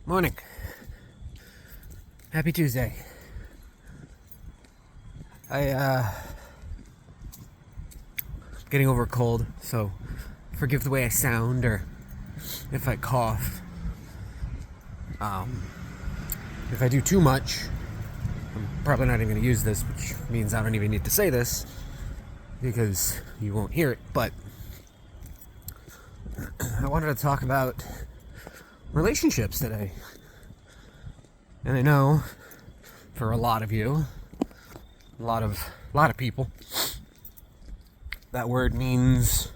Morning. Happy Tuesday. Getting over a cold, so forgive the way I sound or if I cough. If I do too much, I'm probably not even going to use this, which means I don't even need to say this because you won't hear it. But I wanted to talk about relationships today. And I know for a lot of you, a lot of people, that word means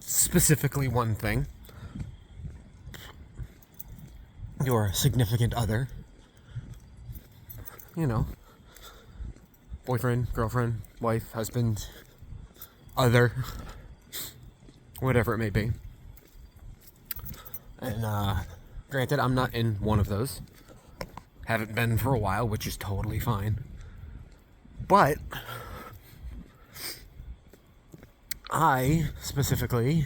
specifically one thing. Your significant other. You know, boyfriend, girlfriend, wife, husband, other, whatever it may be. And granted, I'm not in one of those. Haven't been for a while, which is totally fine. But I specifically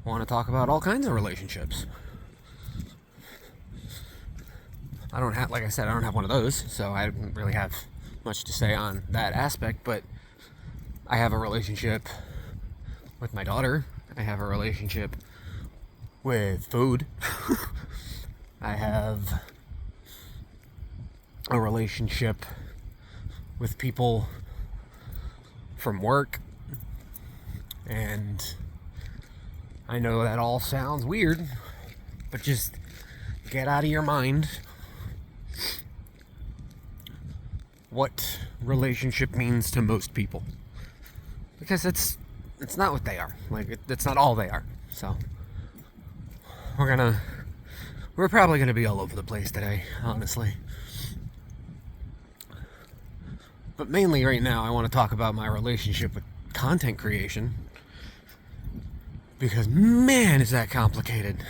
want to talk about all kinds of relationships. I don't have one of those, so I don't really have much to say on that aspect, but I have a relationship with my daughter. I have a relationship with food. I have a relationship with people from work. And I know that all sounds weird, but just get out of your mind what relationship means to most people, because it's not what they are. It's not all they are. So we're probably gonna be all over the place today, honestly. But mainly right now I want to talk about my relationship with content creation, because man, is that complicated.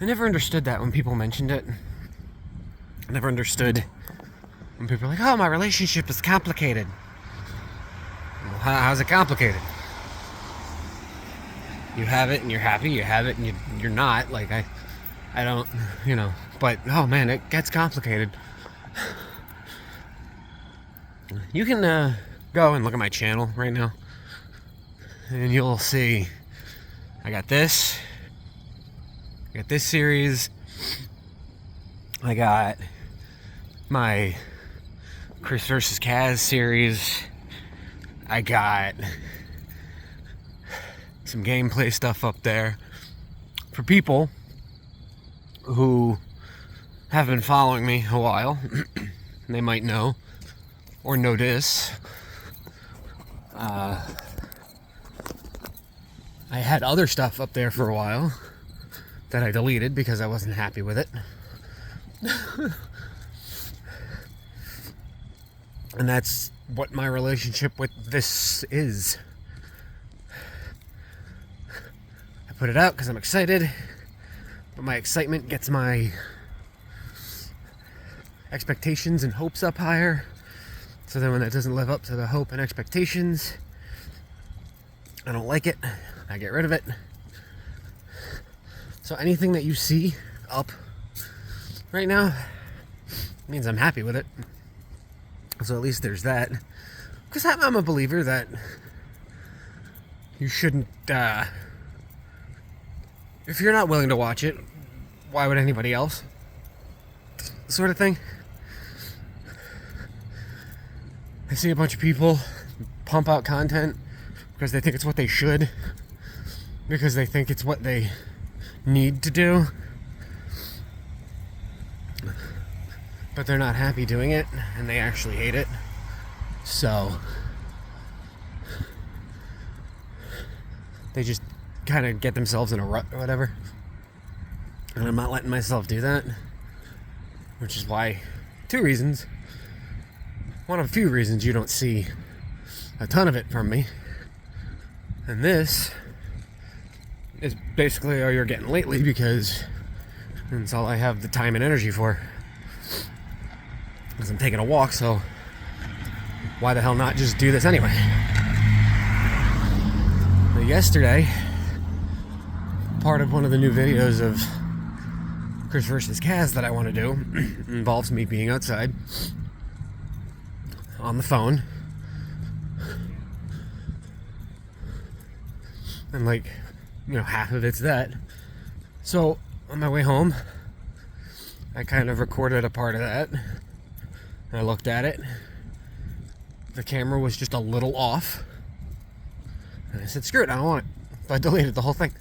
I never understood that when people mentioned it. I never understood when people are like, oh, my relationship is complicated. Well, how's it complicated? You have it and you're happy, you have it and you're not. I don't, but oh man, it gets complicated. You can go and look at my channel right now, and you'll see I got this series. I got my Chris vs. Kaz series. I got some gameplay stuff up there for people who have been following me a while. They might know or notice I had other stuff up there for a while that I deleted because I wasn't happy with it. And that's what my relationship with this is. I put it out because I'm excited, but my excitement gets my expectations and hopes up higher. So then when that doesn't live up to the hope and expectations, I don't like it. I get rid of it. So anything that you see up right now means I'm happy with it. So at least there's that. Because I'm a believer that you shouldn't, if you're not willing to watch it, why would anybody else? Sort of thing. I see a bunch of people pump out content because they think it's what they should, because they think it's what they need to do, but they're not happy doing it, and they actually hate it. So they just kind of get themselves in a rut or whatever, and I'm not letting myself do that, which is why, one of a few reasons you don't see a ton of it from me. And this is basically all you're getting lately, because it's all I have the time and energy for. Because I'm taking a walk, so why the hell not just do this anyway? But yesterday, part of one of the new videos of Chris versus Kaz that I want to do involves me being outside on the phone. And like, half of it's that. So on my way home, I kind of recorded a part of that. And I looked at it. The camera was just a little off. And I said, screw it, I don't want it. So I deleted the whole thing.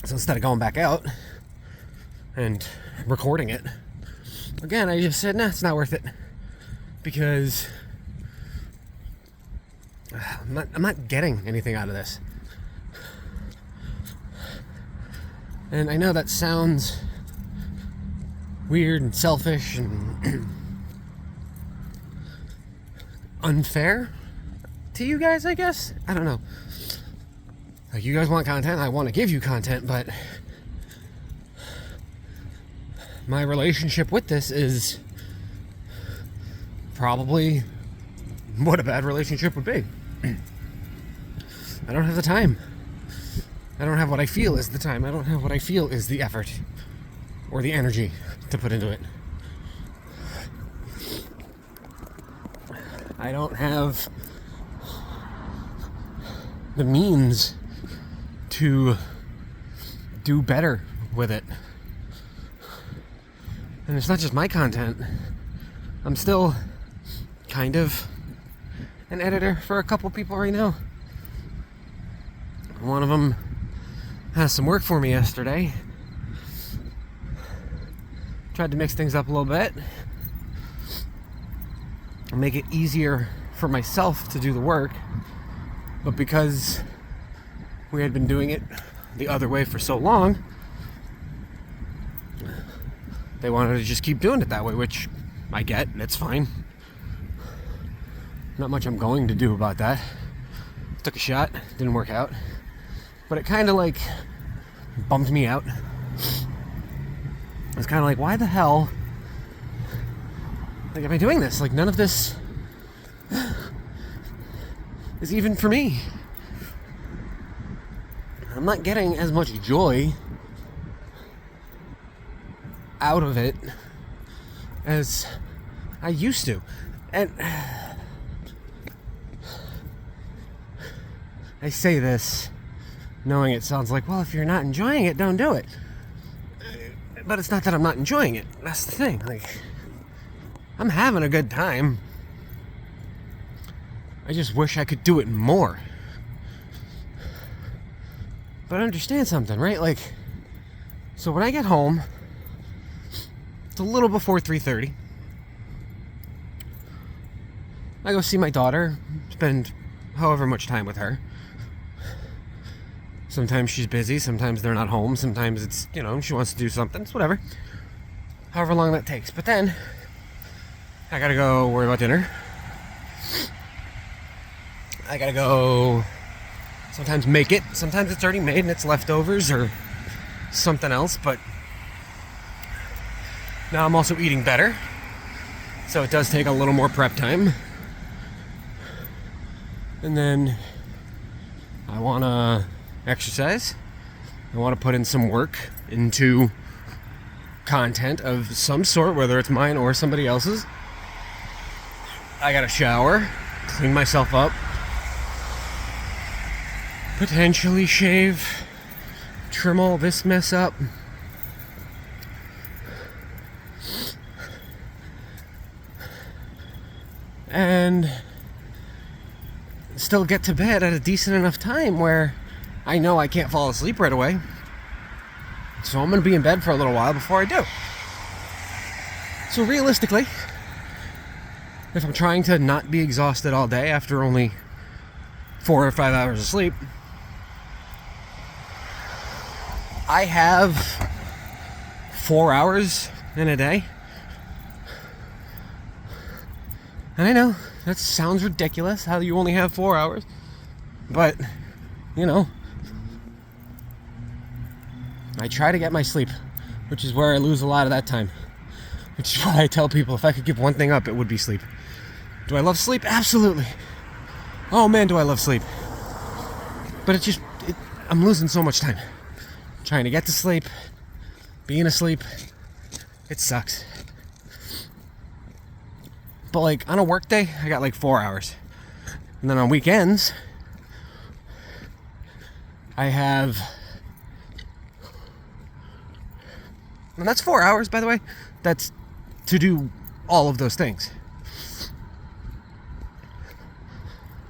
So instead of going back out and recording it, again, I just said, nah, it's not worth it. Because I'm not getting anything out of this. And I know that sounds weird and selfish and unfair to you guys, I guess. I don't know. Like, you guys want content, I want to give you content, but my relationship with this is probably what a bad relationship would be. I don't have the time. I don't have what I feel is the time. I don't have what I feel is the effort or the energy to put into it. I don't have the means to do better with it. And it's not just my content. I'm still kind of an editor for a couple people right now. One of them has some work for me yesterday. Tried to mix things up a little bit and make it easier for myself to do the work. But because we had been doing it the other way for so long, they wanted to just keep doing it that way, which I get, and it's fine. Not much I'm going to do about that. Took a shot, didn't work out. But it kind of like bummed me out. It's kind of like, why the hell am I doing this? Like, none of this is even for me. I'm not getting as much joy out of it as I used to. And I say this knowing it sounds like, well, if you're not enjoying it, don't do it. But it's not that I'm not enjoying it. That's the thing. Like, I'm having a good time. I just wish I could do it more. But understand something, right? Like, so when I get home, it's a little before 3:30. I go see my daughter, spend however much time with her. Sometimes she's busy, sometimes they're not home, sometimes it's, she wants to do something, it's whatever. However long that takes. But then, I gotta go worry about dinner. I gotta go sometimes make it. Sometimes it's already made and it's leftovers or something else, but now I'm also eating better. So it does take a little more prep time. And then I wanna exercise. I want to put in some work into content of some sort, whether it's mine or somebody else's. I gotta shower, clean myself up, potentially shave, trim all this mess up. And still get to bed at a decent enough time where I know I can't fall asleep right away. So I'm going to be in bed for a little while before I do. So realistically, if I'm trying to not be exhausted all day after only 4 or 5 hours of sleep, I have 4 hours in a day. And I know, that sounds ridiculous, how you only have 4 hours. But, I try to get my sleep, which is where I lose a lot of that time. Which is why I tell people, if I could give one thing up, it would be sleep. Do I love sleep? Absolutely. Oh man, do I love sleep. But I'm losing so much time trying to get to sleep, being asleep. It sucks. But like on a work day, I got like 4 hours. And then on weekends, I have, and that's 4 hours, by the way. That's to do all of those things.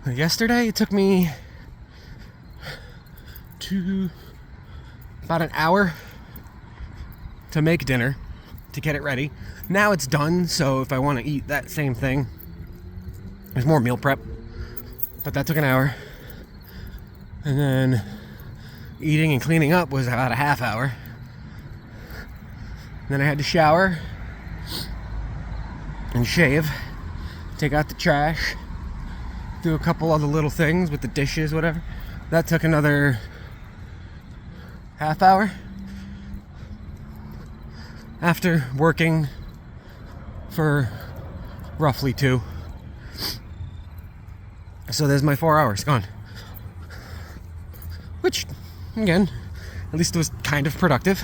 Yesterday, it took me about an hour to make dinner, to get it ready. Now it's done, so if I want to eat that same thing, there's more meal prep. But that took an hour. And then eating and cleaning up was about a half hour. Then I had to shower and shave, take out the trash, do a couple other little things with the dishes, whatever. That took another half hour. After working for roughly 2. So there's my 4 hours gone. Which, again, at least it was kind of productive.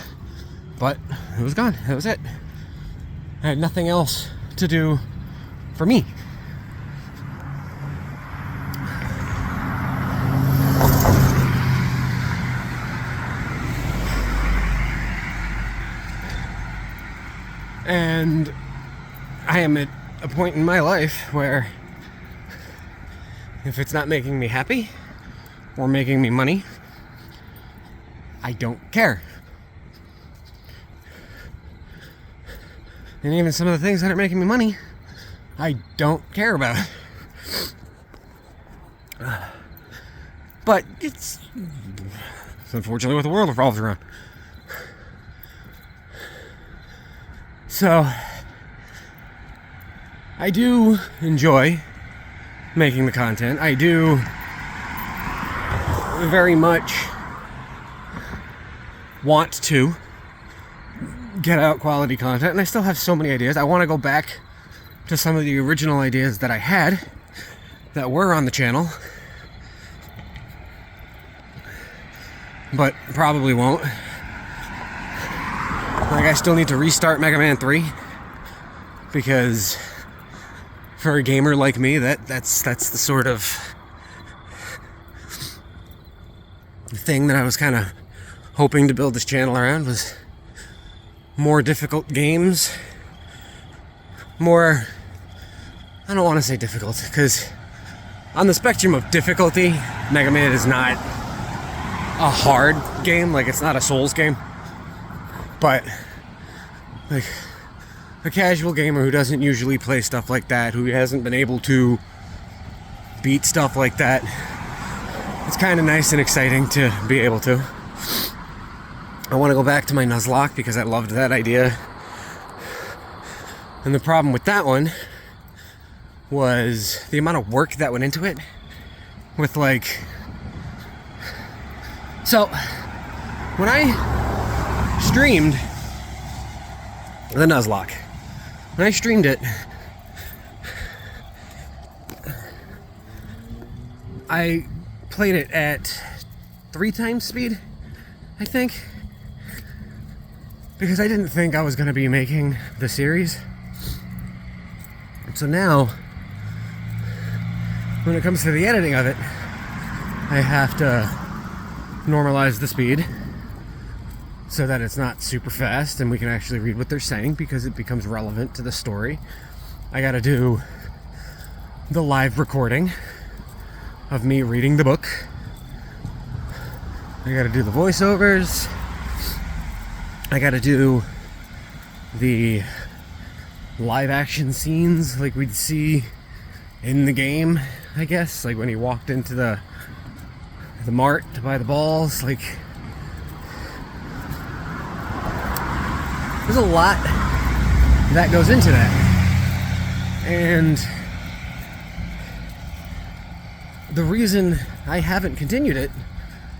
But it was gone. That was it. I had nothing else to do for me. And I am at a point in my life where if it's not making me happy or making me money, I don't care. And even some of the things that are making me money, I don't care about. But it's unfortunately what the world revolves around. So, I do enjoy making the content. I do very much want to get out quality content, and I still have so many ideas. I want to go back to some of the original ideas that I had that were on the channel, but probably won't. Like, I still need to restart Mega Man 3 because for a gamer like me, that's the sort of thing that I was kind of hoping to build this channel around, was more difficult games. More, I don't want to say difficult, because on the spectrum of difficulty, Mega Man is not a hard game. Like, it's not a Souls game. But, like, a casual gamer who doesn't usually play stuff like that, who hasn't been able to beat stuff like that, it's kind of nice and exciting to be able to. I want to go back to my Nuzlocke because I loved that idea. And the problem with that one was the amount of work that went into it. With, like... So, when I streamed the Nuzlocke, when I streamed it, I played it at 3 times speed, I think, because I didn't think I was going to be making the series. So now, when it comes to the editing of it, I have to normalize the speed so that it's not super fast and we can actually read what they're saying, because it becomes relevant to the story. I gotta do the live recording of me reading the book. I gotta do the voiceovers. I gotta do the live action scenes like we'd see in the game, I guess. Like when he walked into the mart to buy the balls. Like, there's a lot that goes into that. And the reason I haven't continued it,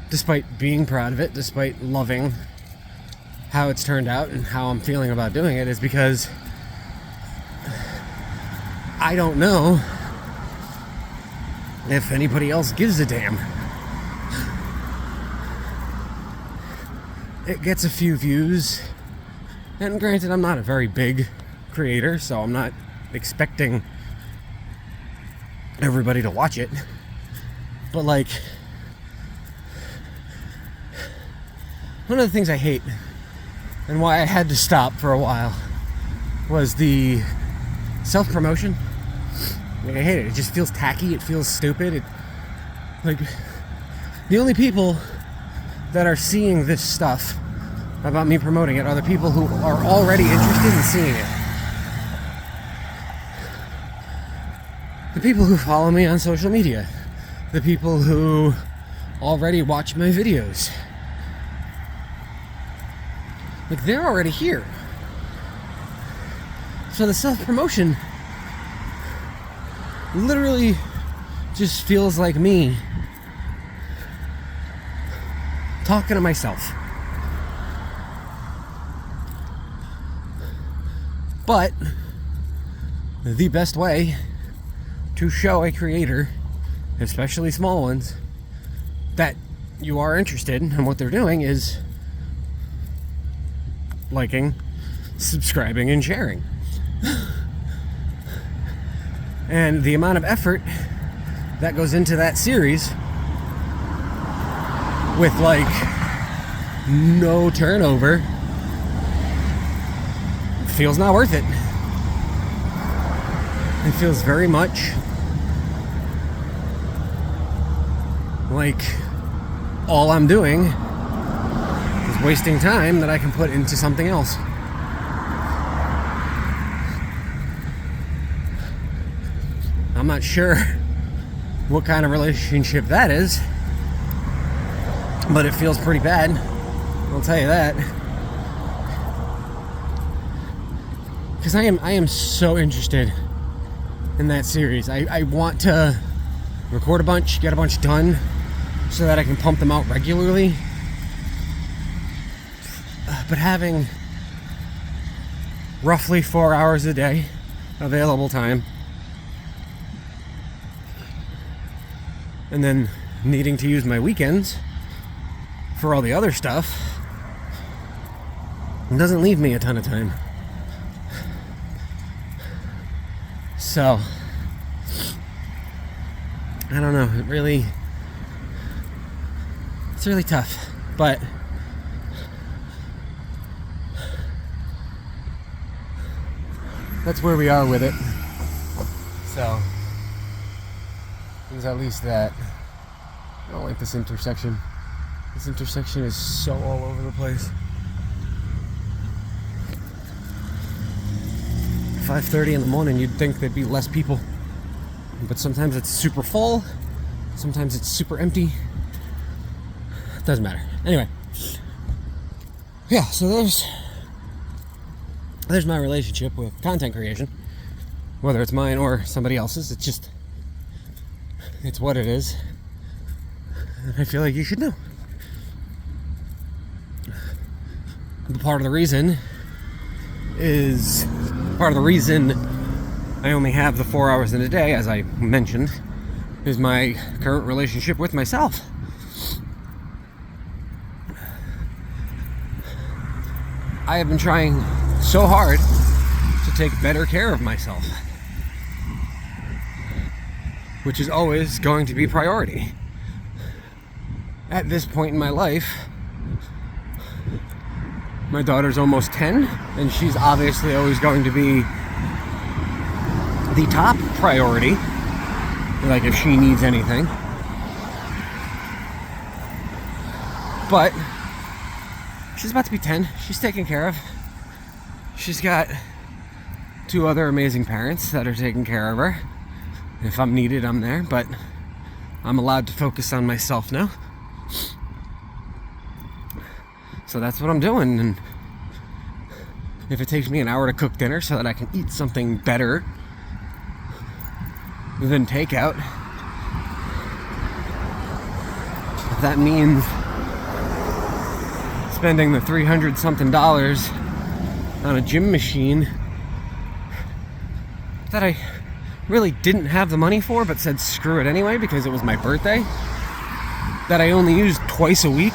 despite being proud of it, despite loving how it's turned out and how I'm feeling about doing it, is because I don't know if anybody else gives a damn. it gets a few views. And granted, I'm not a very big creator, so I'm not expecting everybody to watch it. But like, one of the things I hate and why I had to stop for a while was the self-promotion. Like, I hate it. It just feels tacky. It feels stupid. Like, the only people that are seeing this stuff about me promoting it are the people who are already interested in seeing it. The people who follow me on social media. The people who already watch my videos. Like, they're already here. So the self-promotion literally just feels like me talking to myself. But the best way to show a creator, especially small ones, that you are interested in what they're doing is liking, subscribing, and sharing. And the amount of effort that goes into that series with like no turnover feels not worth it. It feels very much like all I'm doing is wasting time that I can put into something else. I'm not sure what kind of relationship that is, but it feels pretty bad, I'll tell you that. Because I am so interested in that series. I want to record a bunch, get a bunch done, so that I can pump them out regularly. But having roughly 4 hours a day available time, and then needing to use my weekends for all the other stuff, it doesn't leave me a ton of time. So, I don't know, it's really tough, but that's where we are with it. So, there's at least that. I don't like this intersection. This intersection is so all over the place. 5:30 in the morning, you'd think there'd be less people. But sometimes it's super full. Sometimes it's super empty. Doesn't matter. Anyway. Yeah, so there's my relationship with content creation. Whether it's mine or somebody else's, it's what it is. And I feel like you should know. But part of the reason I only have the 4 hours in a day, as I mentioned, is my current relationship with myself. I have been trying so hard to take better care of myself, which is always going to be priority. At this point in my life, my daughter's almost 10, and she's obviously always going to be the top priority, like if she needs anything. But she's about to be 10. She's taken care of. She's got 2 other amazing parents that are taking care of her. If I'm needed, I'm there, but I'm allowed to focus on myself now. So that's what I'm doing. And if it takes me an hour to cook dinner so that I can eat something better than takeout, if that means spending the $300 something on a gym machine that I really didn't have the money for, but said screw it anyway because it was my birthday, that I only used twice a week,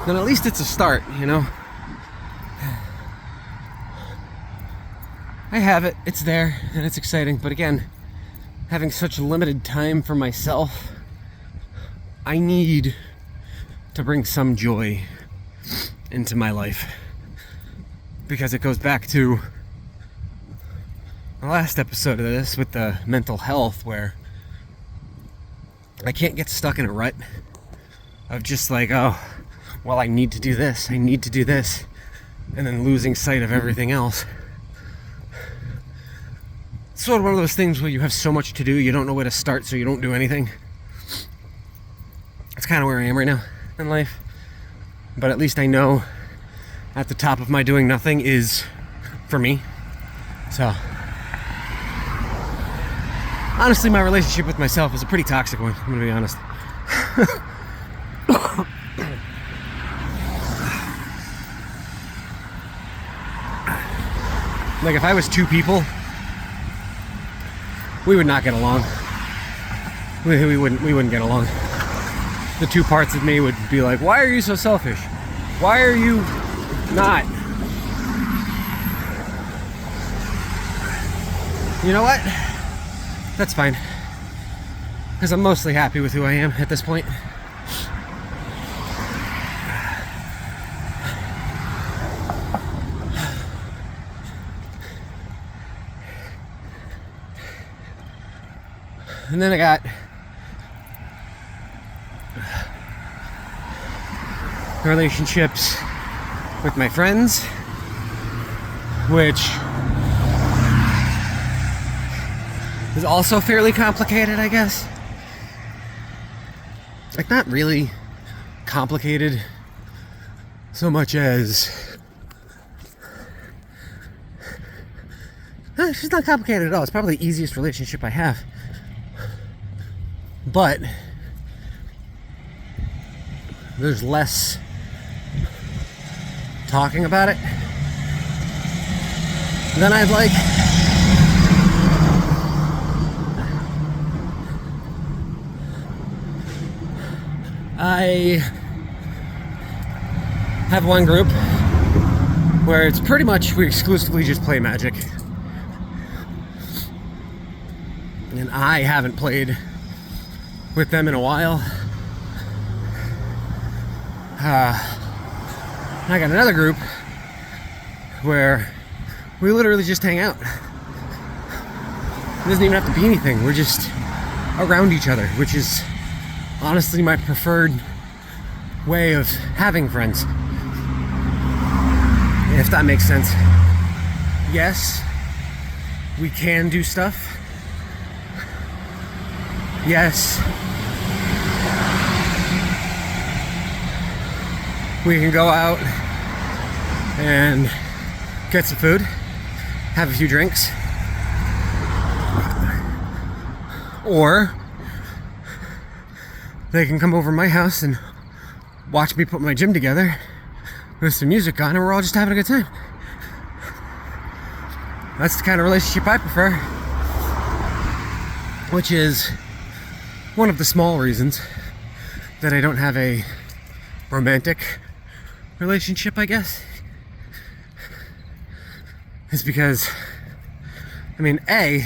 then at least it's a start, you know? I have it, it's there, and it's exciting, but again, having such limited time for myself, I need to bring some joy into my life. Because it goes back to the last episode of this with the mental health, where I can't get stuck in a rut of just like, oh, well, I need to do this, and then losing sight of everything else. It's sort of one of those things where you have so much to do, you don't know where to start, so you don't do anything. That's kind of where I am right now in life. But at least I know at the top of my doing nothing is for me. So, honestly, my relationship with myself is a pretty toxic one, I'm gonna be honest. Like, if I was two people, we would not get along. We wouldn't get along. The two parts of me would be like, why are you so selfish? Why are you not? You know what? That's fine. Because I'm mostly happy with who I am at this point. And then I got relationships with my friends, which is also fairly complicated, I guess. Like, not really complicated so much as it's just not complicated at all. It's probably the easiest relationship I have. But there's less talking about it than I'd like. I have one group where it's pretty much we exclusively just play Magic. And I haven't played with them in a while. I got another group where we literally just hang out. It doesn't even have to be anything. We're just around each other, which is honestly my preferred way of having friends. If that makes sense. Yes, we can do stuff. Yes, we can go out and get some food, have a few drinks, or they can come over to my house and watch me put my gym together with some music on, and we're all just having a good time. That's the kind of relationship I prefer, which is one of the small reasons that I don't have a romantic relationship, I guess, is because, I mean, A,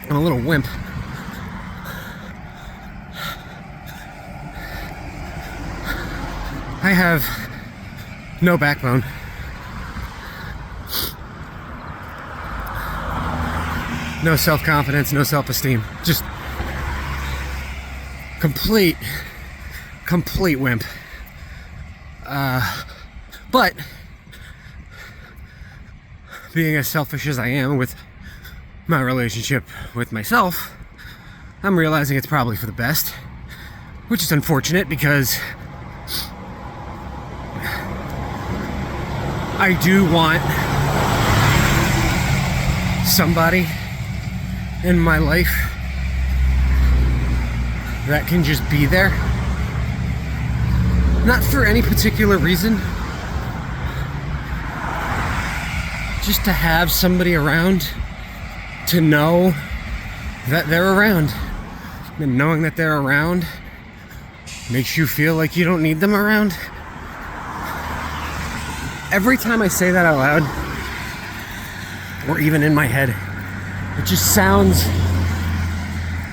I'm a little wimp. I have no backbone. No self-confidence, no self-esteem. Just complete wimp. But being as selfish as I am with my relationship with myself, I'm realizing it's probably for the best, which is unfortunate because I do want somebody in my life that can just be there. Not for any particular reason. Just to have somebody around, to know that they're around. And knowing that they're around makes you feel like you don't need them around. Every time I say that out loud, or even in my head, it just sounds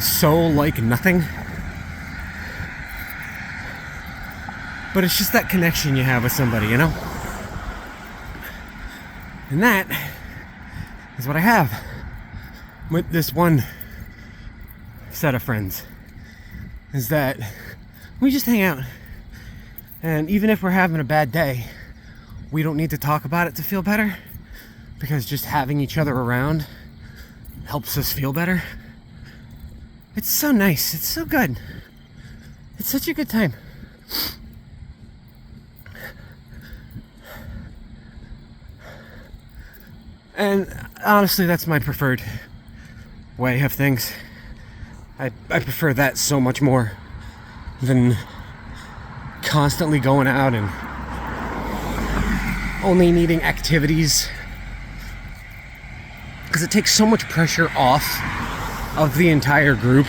so like nothing. But it's just that connection you have with somebody, you know? And that is what I have with this one set of friends, is that we just hang out. And even if we're having a bad day, we don't need to talk about it to feel better, because just having each other around helps us feel better. It's so nice. It's so good. It's such a good time. And honestly, that's my preferred way of things. I prefer that so much more than constantly going out and only needing activities, because it takes so much pressure off of the entire group.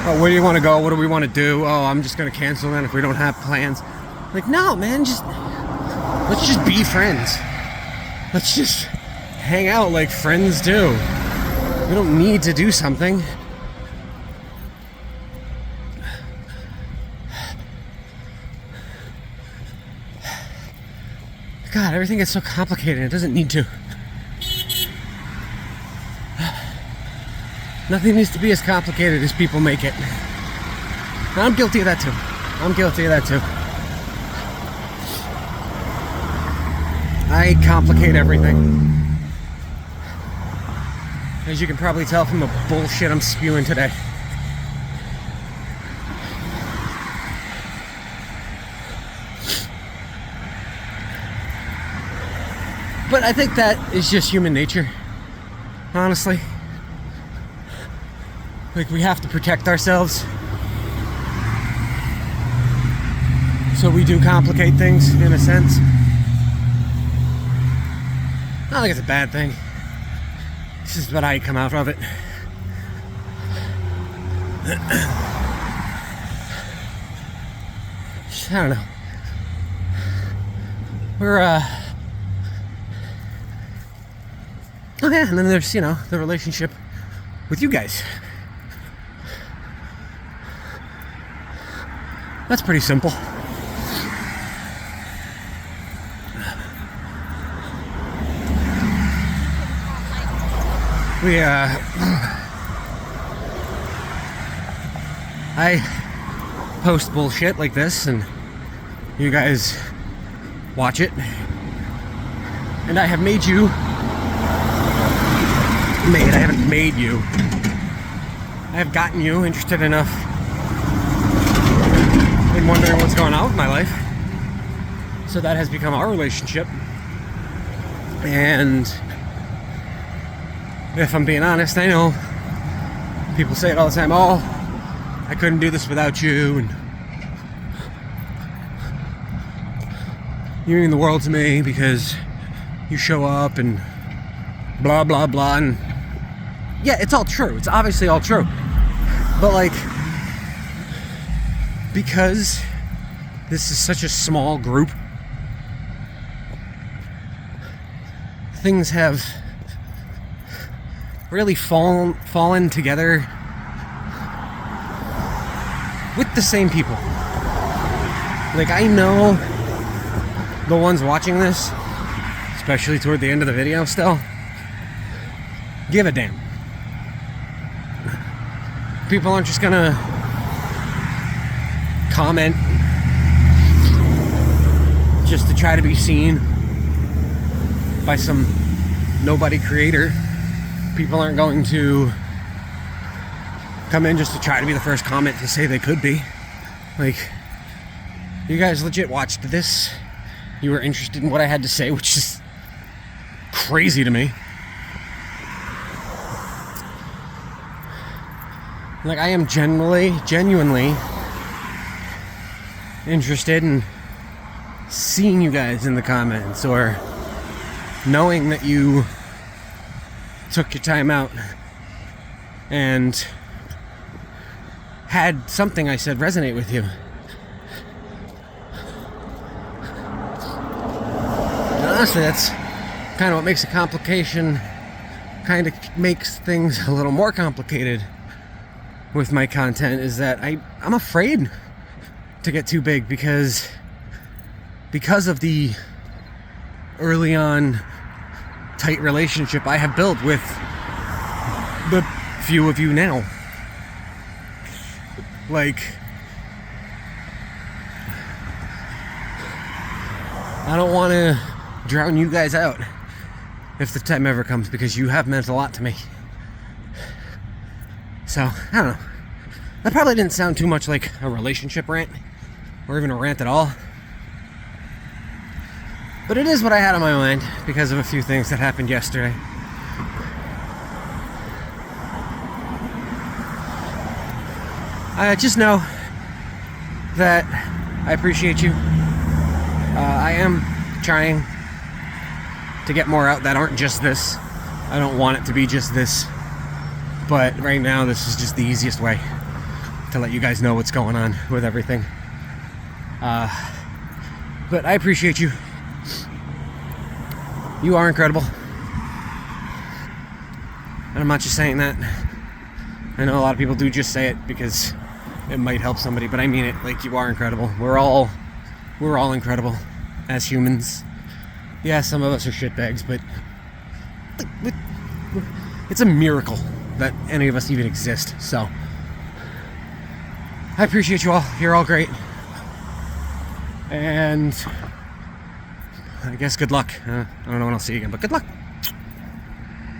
Oh, where do you want to go? What do we want to do? Oh, I'm just going to cancel then if we don't have plans. Like, no, man, let's just be friends. Let's just hang out like friends do. We don't need to do something. God, everything gets so complicated. It doesn't need to. Nothing needs to be as complicated as people make it. And I'm guilty of that too. I complicate everything. As you can probably tell from the bullshit I'm spewing today. But I think that is just human nature, honestly. Like, we have to protect ourselves, so we do complicate things, in a sense. I don't think it's a bad thing. This is what I come out of it. I don't know. We're, oh yeah, and then there's, the relationship with you guys. That's pretty simple. I post bullshit like this, and you guys watch it. And I have made you. I haven't made you. I have gotten you interested enough in wondering what's going on with my life. So that has become our relationship. And if I'm being honest, I know people say it all the time, oh, I couldn't do this without you, and you mean the world to me because you show up and blah blah blah. And yeah, it's all true. It's obviously all true. But like, because this is such a small group, things have really fallen together with the same people. Like, I know the ones watching this, especially toward the end of the video still, give a damn. People aren't just gonna comment just to try to be seen by some nobody creator. People aren't going to come in just to try to be the first comment to say they could be. Like, you guys legit watched this. You were interested in what I had to say, which is crazy to me. Like, I am genuinely interested in seeing you guys in the comments, or knowing that you took your time out and had something I said resonate with you. And honestly, that's kind of what makes a complication, kind of makes things a little more complicated with my content, is that I'm afraid to get too big because of the early on tight relationship I have built with the few of you now. Like, I don't want to drown you guys out if the time ever comes, because you have meant a lot to me. So, I don't know. That probably didn't sound too much like a relationship rant, or even a rant at all. But it is what I had on my mind because of a few things that happened yesterday. Just know that I appreciate you. I am trying to get more out that aren't just this. I don't want it to be just this. But right now, this is just the easiest way to let you guys know what's going on with everything. But I appreciate you. You are incredible. And I'm not just saying that. I know a lot of people do just say it because it might help somebody, but I mean it. Like, you are incredible. We're all incredible as humans. Yeah, some of us are shitbags, but it's a miracle that any of us even exist. So I appreciate you all. You're all great. And I guess good luck. I don't know when I'll see you again, but good luck.